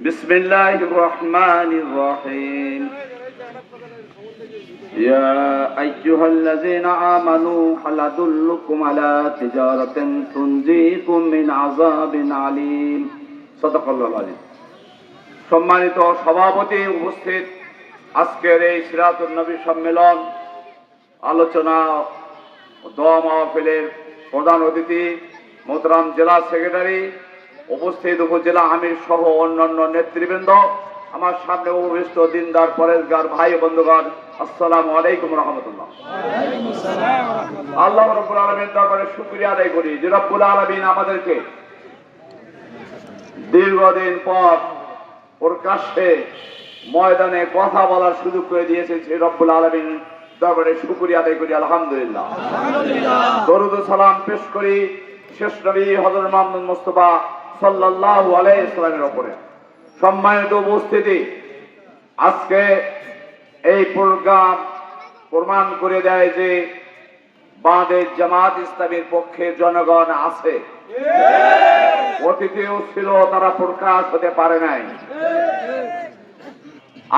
بسم الله الرحمن الرحيم يا أيها الذين آمنوا هل أدلكم على تجارة تنجيكم من عذاب عليم صدق الله العظيم। সম্মানিত সভাপতি, উপস্থিত আজকের এই সিরাতুন নবী সম্মেলন আলোচনা দোয়া মাহফিলের প্রধান অতিথি মোহতারাম জেলা সেক্রেটারি, উপস্থিত উপজেলা আমির সহ অন্যান্য নেতৃবৃন্দ, আমার সামনে উপবিষ্ট দিনদার পরেশগার ভাই বন্ধুগণ, আসসালামু আলাইকুম রাহমাতুল্লাহ। আল্লাহ রাব্বুল আলামিনের দরবারে শুকরিয়া আদায় করি যে রব্বুল আলামিন আমাদেরকে দীর্ঘদিন পর প্রকাশ্যে ময়দানে কথা বলার সুযোগ করে দিয়েছে। সেই রব্বুল আলামিন দরবারে শুকরিয়া আদায় করি, আলহামদুলিল্লাহ। দরুদ ও সালাম পেশ করি শেষ নবী হযরত মুহাম্মদ মুস্তাফা সাল্লাল্লাহু আলাইহি ওয়াসাল্লামের উপরে। সম্মানিত উপস্থিতি, আজকে এই প্রোগ্রাম প্রমাণ করে দেয় যে বাংলাদেশ জামাত ইসলামীর পক্ষে জনগণ আছে। অতিথিও ছিল, তারা প্রকাশ হতে পারে নাই।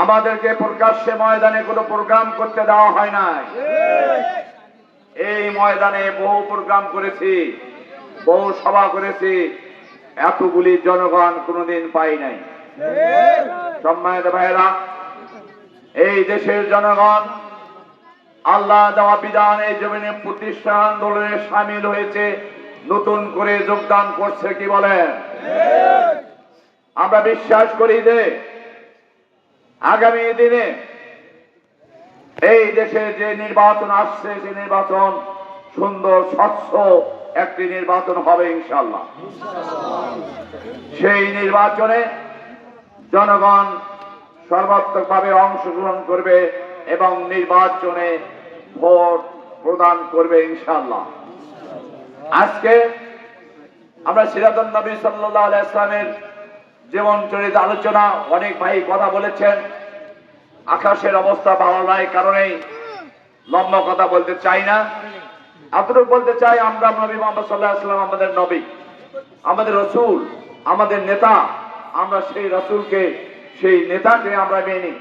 আমাদেরকে প্রকাশ্যে ময়দানে কোনো প্রোগ্রাম করতে দেওয়া হয় নাই। এই ময়দানে বহু প্রোগ্রাম করেছি, বহু সভা করেছি, এতগুলি জনগণ কোনোদিন পাই নাই। সম্মানিত ভাইয়েরা, এই দেশের জনগণ আল্লাহ দেওয়া বিধান এই জমিনে প্রতিষ্ঠা আন্দোলনে সামিল হয়েছে, নতুন করে যোগদান করছে। কি বলেন? আমরা বিশ্বাস করি যে আগামী দিনে এই দেশে যে নির্বাচন আসছে, সে নির্বাচন সুন্দর স্বচ্ছ একটি নির্বাচন হবে ইনশাআল্লাহ। সেই নির্বাচনে জনগণ সর্বাত্মকভাবে অংশগ্রহণ করবে এবং নির্বাচনে ভোট প্রদান করবে ইনশাআল্লাহ। আজকে আমরা সিরাতুন নবী সাল্লাল্লাহু আলাইহি ওয়াসাল্লামের জীবন চরিত আলোচনা, অনেক ভাই কথা বলেছেন। আকাশের অবস্থা ভালো নয় কারণেই লম্বা কথা বলতে চাই না। এতটুকু বলতে চাই, আমরা নবী মুহাম্মদ সাল্লাল্লাহু আলাইহি ওয়াসাল্লাম আমাদের নবী, আমাদের রাসূল, আমাদের নেতা। আমরা সেই রাসূলকে, সেই নেতাকে আমরা মেনে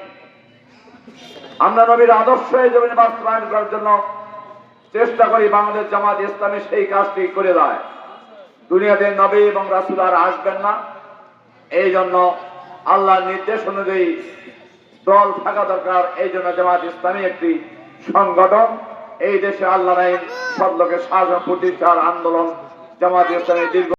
আমরা নবীর আদর্শ এই জমিনে বাস্তবায়ন করার জন্য চেষ্টা করি। বাংলাদেশ জামাত ইসলামী সেই কাজটি করে দেয়। দুনিয়াতে নবী এবং রাসূল আর আসবেন না, এই জন্য আল্লাহর নির্দেশ অনুযায়ী দল থাকা দরকার। এই জন্য জামাত ইসলামী একটি সংগঠন, এই দেশে আল্লাহর আইন সব লোকের শাসন প্রতিষ্ঠার আন্দোলন জামাত ইসলামী দীর্ঘ